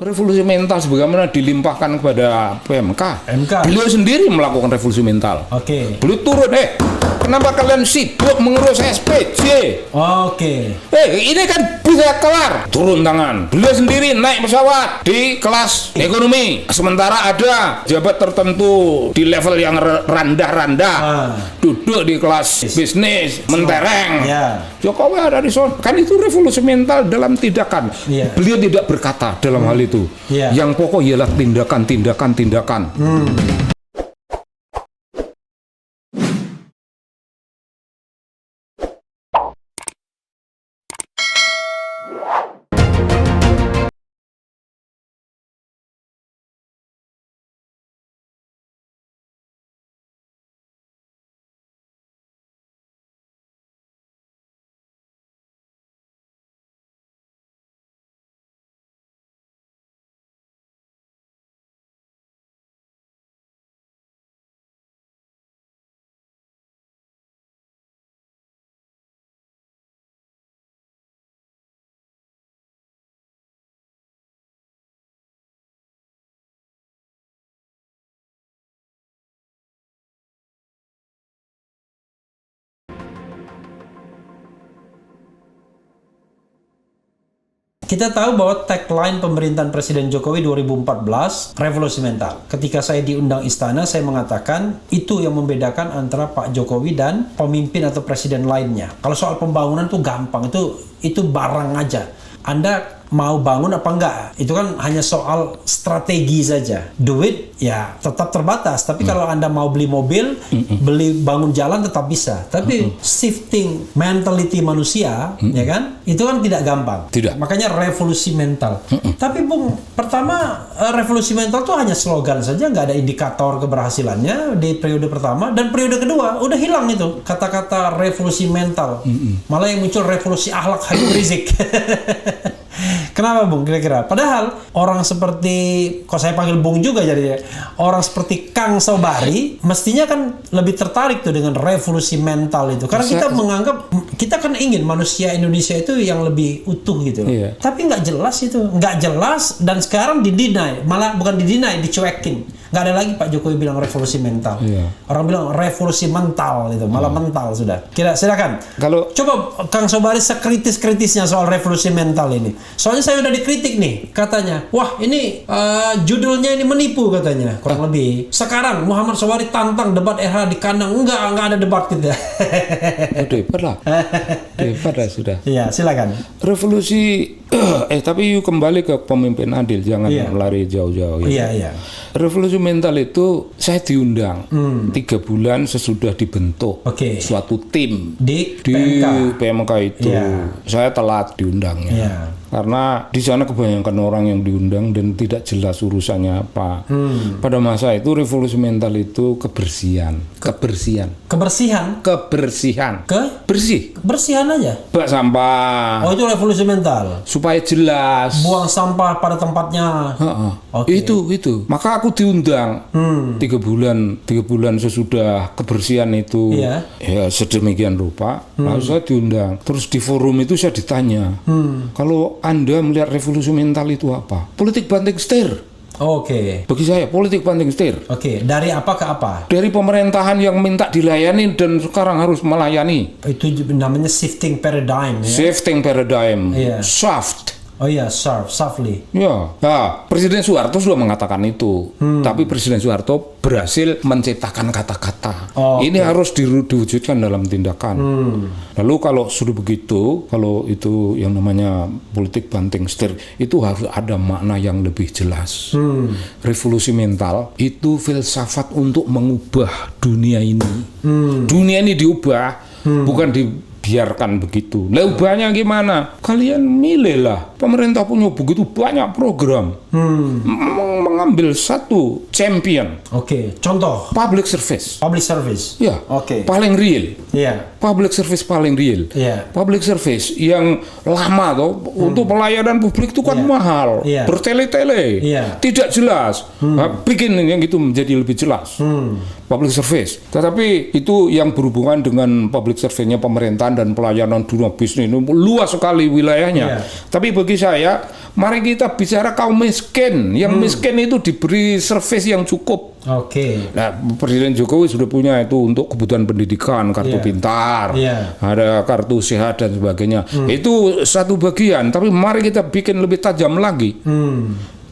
Revolusi mental sebagaimana dilimpahkan kepada PMK. Beliau sendiri melakukan revolusi mental. Beliau turun, kenapa kalian sibuk mengurus SPJ? Ini kan bisa kelar. Turun tangan. Beliau sendiri naik pesawat di kelas ekonomi. Sementara ada jabat tertentu di level yang rendah-rendah duduk di kelas bisnis, mentereng. Jokowi ada di sana. Kan itu revolusi mental dalam tindakan. Beliau tidak berkata dalam hal itu. Yang pokok ialah tindakan. Kita tahu bahwa tagline pemerintahan Presiden Jokowi 2014, revolusi mental. Ketika saya diundang istana, saya mengatakan itu yang membedakan antara Pak Jokowi dan pemimpin atau presiden lainnya. Kalau soal pembangunan tuh gampang, itu barang aja. Anda mau bangun apa enggak? Itu kan hanya soal strategi saja. Duit ya tetap terbatas. Tapi kalau Anda mau beli mobil, bangun jalan tetap bisa. Tapi shifting mentality manusia, ya kan? Itu kan tidak gampang. Tidak. Makanya revolusi mental. Tapi Bung, pertama revolusi mental itu hanya slogan saja, nggak ada indikator keberhasilannya di periode pertama, dan periode kedua udah hilang itu kata-kata revolusi mental. Malah yang muncul revolusi akhlak Habib Rizik. Kenapa Bung kira-kira? Padahal orang seperti, kok saya panggil Bung juga jadi orang seperti Kang Sobari mestinya kan lebih tertarik tuh dengan revolusi mental itu. Karena kita menganggap, kita kan ingin manusia Indonesia itu yang lebih utuh gitu. Tapi nggak jelas itu. Nggak jelas, dan sekarang didinai. Malah bukan didinai, dicuekin. Nggak ada lagi Pak Jokowi bilang revolusi mental. Orang bilang revolusi mental itu, malah mental sudah. Silakan. Kalau coba Kang Sobari sekritis-kritisnya soal revolusi mental ini. Soalnya saya udah dikritik nih, katanya, wah ini judulnya ini menipu katanya, kurang lebih. Sekarang Muhammad Sobari tantang debat RH di kandang, enggak ada debat gitu. Debat lah sudah. Iya, silakan. Revolusi tapi kembali ke pemimpin adil, jangan lari jauh-jauh. Iya. Revolusi mental itu saya diundang 3 bulan sesudah dibentuk suatu tim di PMK itu. Saya telat diundangnya. Karena di sana kebanyakan orang yang diundang dan tidak jelas urusannya apa. Pada masa itu revolusi mental itu kebersihan. Kebersihan aja. Bak sampah. Oh, itu revolusi mental. Supaya jelas. Buang sampah pada tempatnya. Itu. Maka aku diundang 3 bulan sesudah kebersihan itu. Ya sedemikian rupa. Lalu saya diundang. Terus di forum itu saya ditanya, kalau Anda melihat revolusi mental itu apa? Politik banting setir. Bagi saya politik banting setir. Dari apa ke apa? Dari pemerintahan yang minta dilayani dan sekarang harus melayani. Itu namanya shifting paradigm. Shifting paradigm. Soft. Softly. Presiden Soeharto sudah mengatakan itu. Tapi Presiden Soeharto berhasil menciptakan kata-kata. Ini harus diwujudkan dalam tindakan. Lalu kalau sudah begitu, kalau itu yang namanya politik banting setir, itu harus ada makna yang lebih jelas. Revolusi mental itu filsafat untuk mengubah dunia ini. Dunia ini diubah, bukan biarkan begitu. Lah ubahnya gimana? Kalian milihlah. Pemerintah punya begitu banyak program. Mengambil satu champion. Contoh. Public service. Paling real. Public service paling real. Public service yang lama toh untuk pelayanan publik itu kan mahal. Bertele-tele. Tidak jelas. Bikin yang itu menjadi lebih jelas. Public service. Tetapi itu yang berhubungan dengan public service-nya pemerintahan dan pelayanan dunia bisnis ini luas sekali wilayahnya. Tapi bagi saya Mari kita bicara kaum miskin. Yang miskin itu diberi service yang cukup. Oke. Nah, Presiden Jokowi sudah punya itu untuk kebutuhan pendidikan, kartu pintar, ada kartu sehat dan sebagainya. Itu satu bagian, tapi mari kita bikin lebih tajam lagi.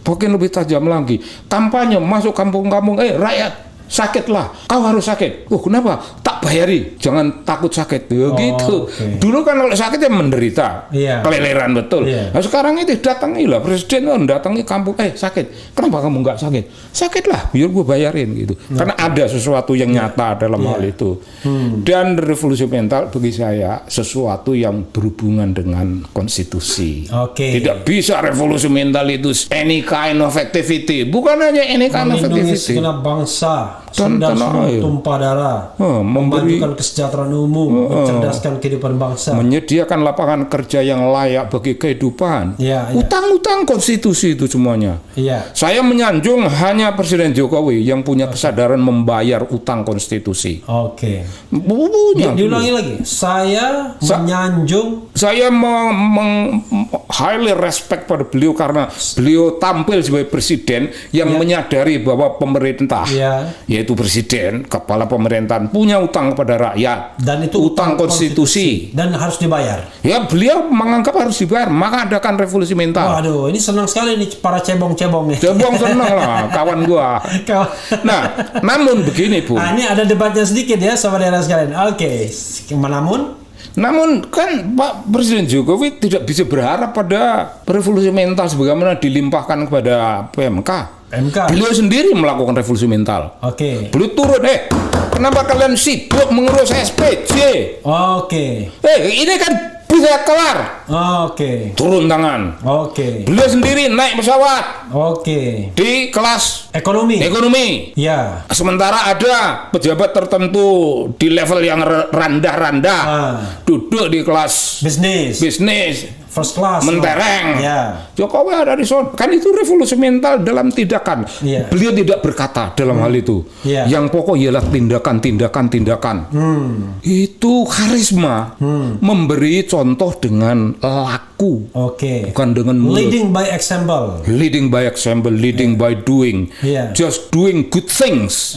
Bikin lebih tajam lagi. Kampanye masuk kampung-kampung, rakyat sakitlah, kau harus sakit. Kenapa? Tak bayari, jangan takut sakit. Gitu. Dulu kan kalau sakit ya menderita, keleleran betul. Nah, sekarang itu datangilah presiden, datangi kampung, sakit. Kenapa kamu nggak sakit? Sakitlah, biar gue bayarin gitu. Karena ada sesuatu yang nyata dalam hal itu. Dan revolusi mental bagi saya sesuatu yang berhubungan dengan konstitusi. Tidak bisa revolusi mental itu any kind of activity. Bukan hanya any kind of activity. Melindungi segenap bangsa. Sendal tumpah darah, memajukan kesejahteraan umum, mencerdaskan kehidupan bangsa, menyediakan lapangan kerja yang layak bagi kehidupan. Utang-utang konstitusi itu semuanya. Saya menyanjung hanya Presiden Jokowi yang punya kesadaran membayar utang konstitusi. Diulangi lagi. Saya menyanjung. Saya highly respect pada beliau karena beliau tampil sebagai presiden yang menyadari bahwa pemerintah, yaitu presiden, kepala pemerintahan punya utang kepada rakyat, dan itu utang konstitusi dan harus dibayar. Ya, beliau menganggap harus dibayar, maka adakan revolusi mental. Waduh, ini senang sekali nih para cebong-cebong nih. Cebong senang lah, kawan gua. Nah, namun begini, Bu. Ini ada debatnya sedikit ya, saudara sekalian. Namun kan Pak Presiden Jokowi tidak bisa berharap pada revolusi mental sebagaimana dilimpahkan kepada PMK. Beliau sendiri melakukan revolusi mental. Beliau turun, kenapa kalian sibuk mengurus SPJ? Ini kan bisa kelar. Turun tangan. Beliau sendiri naik pesawat. Di kelas ekonomi. Sementara ada pejabat tertentu di level yang rendah-rendah duduk di kelas bisnis. First class, mentereng. Jokowi ada di sana. Kan itu revolusi mental dalam tindakan. Beliau tidak berkata dalam hal itu. Yang pokok ialah tindakan. Itu karisma. Memberi contoh dengan laku. Bukan dengan mulut. Leading by example. Leading by doing. Just doing good things.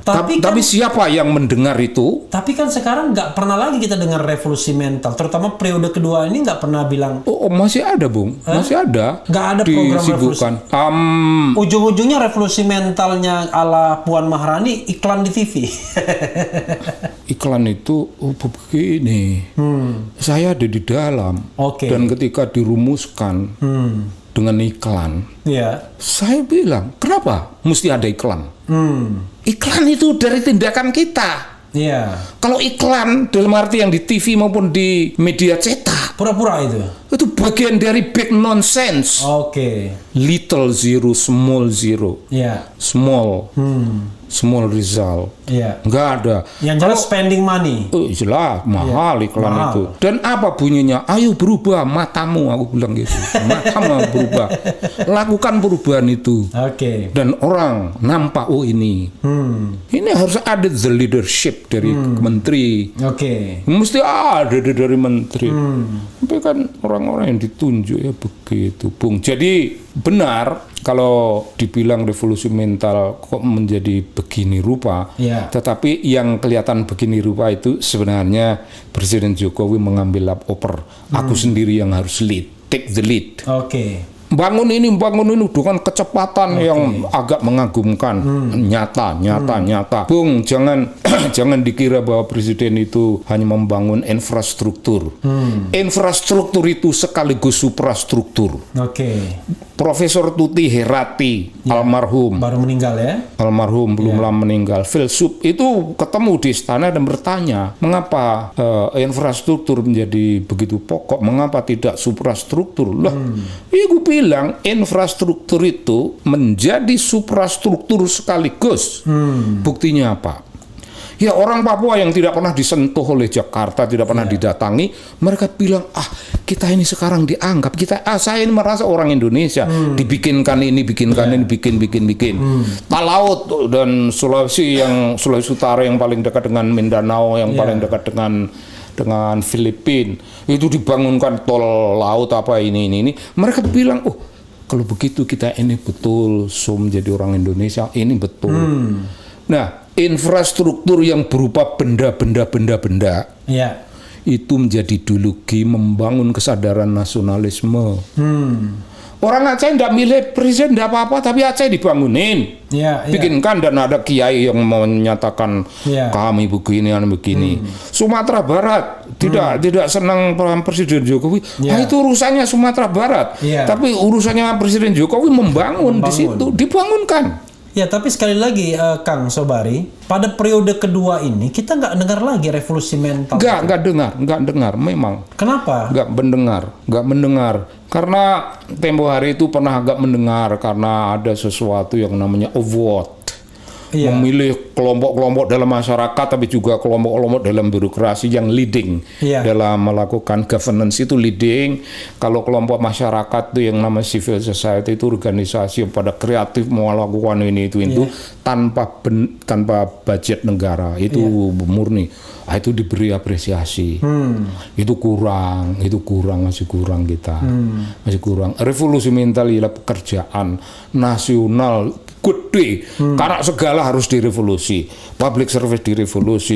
Tapi siapa yang mendengar itu? Tapi kan sekarang nggak pernah lagi kita dengar revolusi mental. Terutama periode kedua ini nggak pernah bilang. Masih ada, Bung. Masih ada. Nggak ada program revolusi. Ujung-ujungnya revolusi mentalnya ala Puan Maharani iklan di TV. Iklan itu begini. Saya ada di dalam. Dan ketika dirumuskan dengan iklan, saya bilang, kenapa mesti ada iklan? Iklan itu dari tindakan kita. Kalau iklan dalam arti yang di TV maupun di media cetak, pura-pura itu bagian dari big nonsense. Little zero, small zero. Small result. Nggak ada. Yang jelas spending money. Jelas mahal iklan itu. Dan apa bunyinya? Ayo berubah matamu, aku bilang gitu. Matamu berubah. Lakukan perubahan itu. Dan orang nampak ini. Ini harus ada the leadership dari menteri. Mesti ada dari menteri. Tapi kan orang-orang yang ditunjuk ya begitu, Bung. Jadi benar kalau dibilang revolusi mental kok menjadi begini rupa, tetapi yang kelihatan begini rupa itu sebenarnya Presiden Jokowi mengambil lap oper. Aku sendiri yang harus take the lead. Bangun ini dengan kecepatan yang agak mengagumkan. Nyata. Bung, jangan dikira bahwa presiden itu hanya membangun infrastruktur. Infrastruktur itu sekaligus suprastruktur. Profesor Tuti Herati, almarhum. Baru meninggal ya? Almarhum, belum lama meninggal. Filsuf itu ketemu di istana dan bertanya, mengapa infrastruktur menjadi begitu pokok? Mengapa tidak suprastruktur? Gue bilang infrastruktur itu menjadi suprastruktur sekaligus. Buktinya apa? Ya, orang Papua yang tidak pernah disentuh oleh Jakarta, tidak pernah didatangi, mereka bilang, kita ini sekarang dianggap, saya ini merasa orang Indonesia, dibikinkan ini, bikin. Talaut dan Sulawesi Utara yang paling dekat dengan Mindanao, yang paling dekat dengan dengan Filipina itu dibangunkan tol laut apa ini. Mereka bilang, oh kalau begitu kita ini betul menjadi orang Indonesia, ini betul. Nah, infrastruktur yang berupa benda itu menjadi ideologi membangun kesadaran nasionalisme. Orang Aceh tidak milih presiden, tidak apa-apa, tapi Aceh dibangunin. Bikinkan dan ada kiai yang menyatakan kami begini. Sumatera Barat tidak senang Presiden Jokowi. Itu urusannya Sumatera Barat. Tapi urusannya Presiden Jokowi membangun di situ, dibangunkan. Ya, tapi sekali lagi Kang Sobari, pada periode kedua ini kita nggak dengar lagi revolusi mental. Nggak dengar, memang. Kenapa? Nggak mendengar. Karena tempo hari itu pernah agak mendengar karena ada sesuatu yang namanya award. Memilih kelompok-kelompok dalam masyarakat, tapi juga kelompok-kelompok dalam birokrasi yang leading dalam melakukan governance itu leading. Kalau kelompok masyarakat itu yang namanya civil society itu organisasi yang pada kreatif melakukan ini itu tanpa budget negara itu murni. Itu diberi apresiasi. Itu masih kurang kita. Masih kurang. Revolusi mental ialah pekerjaan nasional gede, karena segala harus direvolusi, public service direvolusi,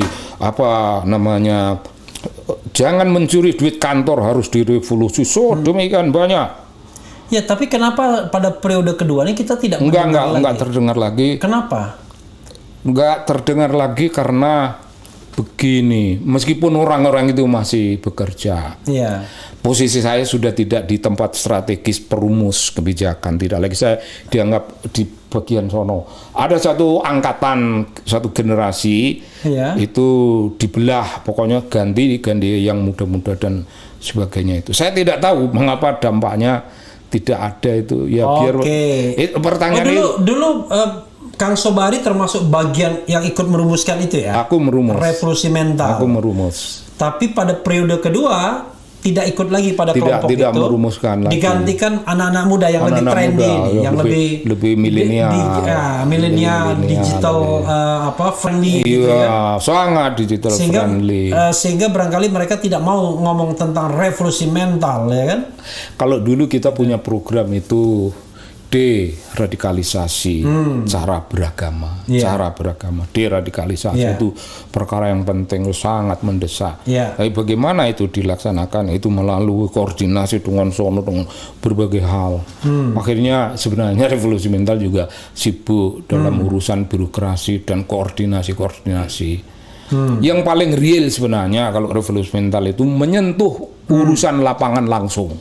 jangan mencuri duit kantor harus direvolusi, demikian banyak. Ya, tapi kenapa pada periode kedua ini kita tidak enggak terdengar lagi? Kenapa? Enggak terdengar lagi karena begini, meskipun orang-orang itu masih bekerja. Posisi saya sudah tidak di tempat strategis perumus kebijakan, tidak lagi saya dianggap di bagian sono. Ada satu angkatan, satu generasi itu dibelah, pokoknya ganti yang muda-muda dan sebagainya itu. Saya tidak tahu mengapa dampaknya tidak ada itu. Biar pertanyaan dulu Kang Sobari termasuk bagian yang ikut merumuskan itu ya? Aku merumus. Revolusi mental. Aku merumus. Tapi pada periode kedua tidak ikut lagi pada kelompok tidak itu. merumuskan lagi. Digantikan anak-anak muda yang lebih trendy, yang lebih milenial, digital friendly gitu ya. Sangat digital friendly. Sehingga barangkali mereka tidak mau ngomong tentang revolusi mental, ya kan? Kalau dulu kita punya program itu deradikalisasi cara beragama, deradikalisasi itu perkara yang penting, sangat mendesak. Tapi bagaimana itu dilaksanakan? Itu melalui koordinasi dengan berbagai hal. Akhirnya sebenarnya revolusi mental juga sibuk dalam urusan birokrasi dan koordinasi. Yang paling real sebenarnya kalau revolusi mental itu menyentuh urusan lapangan langsung.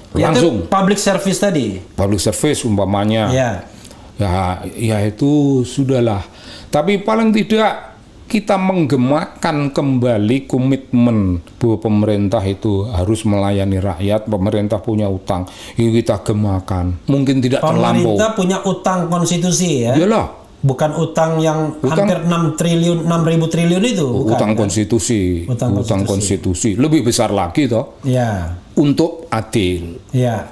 Langsung itu public service tadi. Public service umpamanya. Ya itu sudahlah. Tapi paling tidak kita menggemakan kembali komitmen bahwa pemerintah itu harus melayani rakyat. Pemerintah punya utang, itu kita gemakan. Mungkin tidak terlampau. Pemerintah punya utang konstitusi ya. Iyalah. Bukan utang yang hampir 6.000 triliun itu. Utang konstitusi. Utang konstitusi. Lebih besar lagi toh. Untuk adil.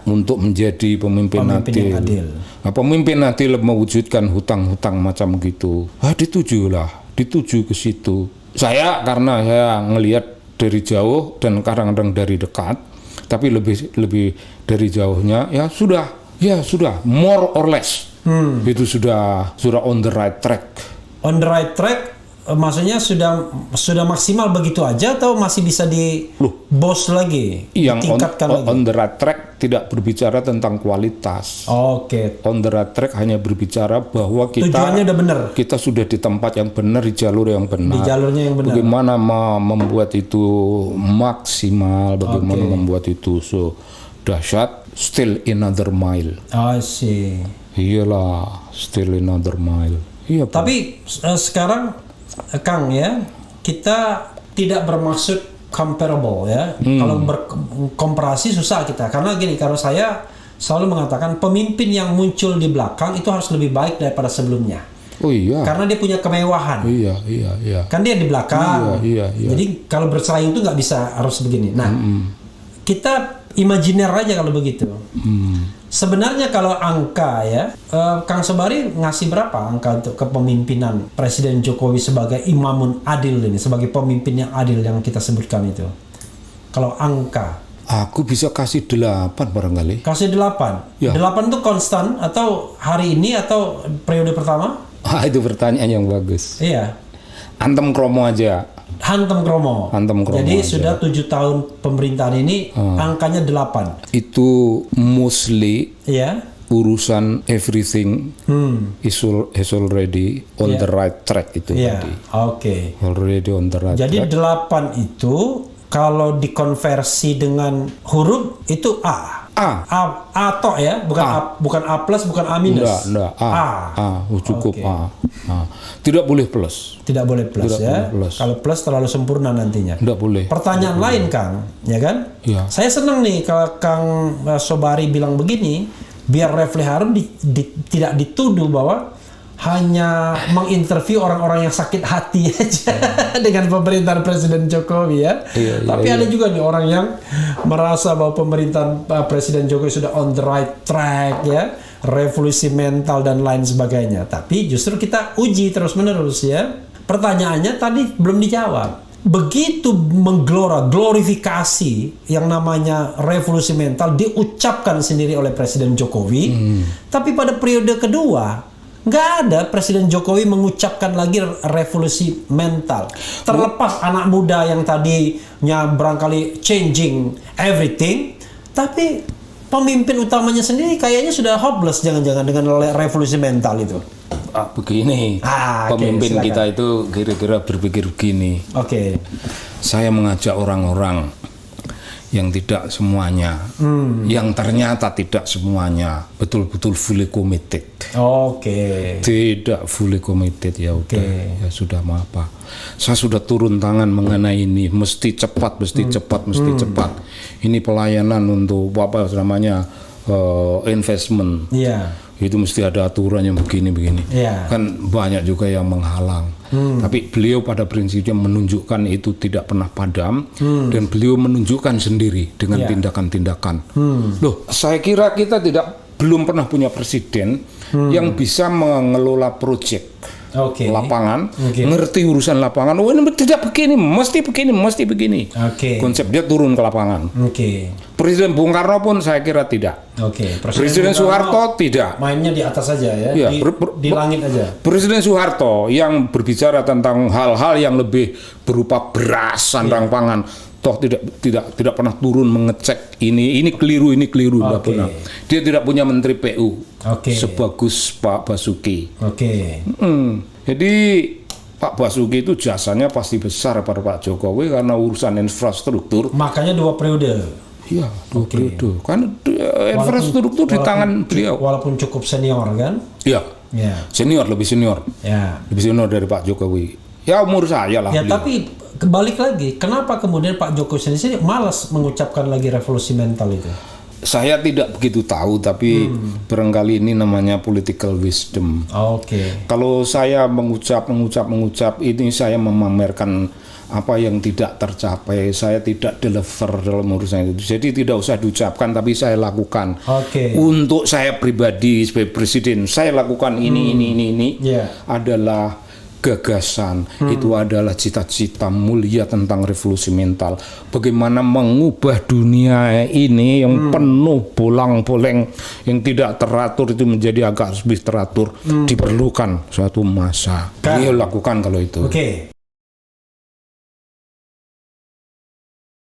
Untuk menjadi pemimpin adil. Nah, pemimpin adil mewujudkan hutang-hutang macam gitu. Dituju ke situ. Karena saya ngelihat dari jauh dan kadang-kadang dari dekat, tapi lebih dari jauhnya sudah more or less. Itu sudah on the right track. On the right track, maksudnya sudah maksimal begitu aja atau masih bisa bos lagi? Ditingkatkan lagi. On the right track tidak berbicara tentang kualitas. On the right track hanya berbicara bahwa tujuannya udah benar. Kita sudah di tempat yang benar, di jalur yang benar. Di jalurnya yang benar. Bagaimana membuat itu maksimal, bagaimana membuat itu dahsyat. Still another mile. I see. Iyalah, still another mile. Iya. Tapi sekarang Kang kita tidak bermaksud comparable ya. Kalau berkomparasi susah kita. Karena saya selalu mengatakan pemimpin yang muncul di belakang itu harus lebih baik daripada sebelumnya. Oh iya. Karena dia punya kemewahan. Iya. Kan dia di belakang. Iya. Jadi kalau bersaing itu harus begini. Nah, kita imajiner aja kalau begitu. Sebenarnya kalau angka ya, Kang Sobari ngasih berapa angka untuk kepemimpinan Presiden Jokowi sebagai imamun adil ini, sebagai pemimpin yang adil yang kita sebutkan itu? Kalau angka. Aku bisa kasih 8 barangkali. Kasih 8? Ya. 8 itu konstan atau hari ini atau periode pertama? Itu pertanyaan yang bagus. Iya. Antem kromo aja. Hantem kromo. Jadi aja. sudah 7 tahun pemerintahan ini angkanya 8. Itu mostly Iya. urusan everything is already on the right track itu Iya. tadi. Oke. Already on the right Jadi track. 8 itu kalau dikonversi dengan huruf itu A. A. A tok ya, bukan A plus, bukan A minus. Enggak. Cukup Oke. A. Tidak boleh plus. Tidak boleh plus Tidak ya. boleh plus. Kalau plus terlalu sempurna nantinya. Tidak boleh. Pertanyaan lain Kang, ya kan? Iya. Saya senang nih kalau Kang Sobari bilang begini, biar Refli Harun tidak dituduh bahwa hanya menginterview orang-orang yang sakit hati aja dengan pemerintahan Presiden Jokowi ya. Tapi ada juga nih orang yang merasa bahwa pemerintahan Presiden Jokowi sudah on the right track ya, revolusi mental dan lain sebagainya. Tapi justru kita uji terus-menerus ya. Pertanyaannya tadi belum dijawab. Begitu glorifikasi yang namanya revolusi mental diucapkan sendiri oleh Presiden Jokowi, tapi pada periode kedua nggak ada Presiden Jokowi mengucapkan lagi revolusi mental. Terlepas anak muda yang tadinya barangkali changing everything, tapi pemimpin utamanya sendiri kayaknya sudah hopeless jangan-jangan dengan revolusi mental itu. Begini, pemimpin silakan. kita itu kira-kira berpikir begini. Oke. Saya mengajak orang-orang yang tidak semuanya, yang ternyata tidak semuanya betul-betul fully committed. Oke. Tidak fully committed, ya udah, ya sudah, maaf Pak. Saya sudah turun tangan mengenai ini, mesti cepat. Ini pelayanan untuk apa namanya investment. Iya. Itu mesti ada aturan yang begini-begini. Iya. Kan banyak juga yang menghalang. Tapi beliau pada prinsipnya menunjukkan itu tidak pernah padam, dan beliau menunjukkan sendiri dengan tindakan-tindakan. Loh, saya kira kita belum pernah punya presiden yang bisa mengelola proyek lapangan, ngerti urusan lapangan. Oh, ini tidak begini, mesti begini. Konsep dia turun ke lapangan. Presiden Bung Karno pun saya kira tidak. Presiden Soeharto tidak. Mainnya di atas saja ya, Ya, di langit aja. Presiden Soeharto yang berbicara tentang hal-hal yang lebih berupa beras, sandang pangan, toh tidak pernah turun mengecek ini keliru, tidak pernah. Dia tidak punya menteri PU sebagus Pak Basuki. Jadi Pak Basuki itu jasanya pasti besar pada Pak Jokowi karena urusan infrastruktur. Makanya 2 periode. Iya, 2 periode. Kan infrastruktur di tangan beliau. Walaupun cukup senior kan? Iya. Lebih senior. Lebih senior dari Pak Jokowi. Ya umur saya lah. Ya beliau. tapi kebalik lagi, kenapa kemudian Pak Jokowi sendiri malas mengucapkan lagi revolusi mental itu? Saya tidak begitu tahu, tapi barangkali ini namanya political wisdom. Kalau saya mengucap ini, saya memamerkan apa yang tidak tercapai, saya tidak deliver dalam urusan itu. Jadi tidak usah diucapkan, tapi saya lakukan. Untuk saya pribadi sebagai presiden, saya lakukan ini adalah gagasan, itu adalah cita-cita mulia tentang revolusi mental. Bagaimana mengubah dunia ini yang penuh bolang-boleng, yang tidak teratur itu menjadi agak lebih teratur. Diperlukan suatu masa. Beliau lakukan kalau itu.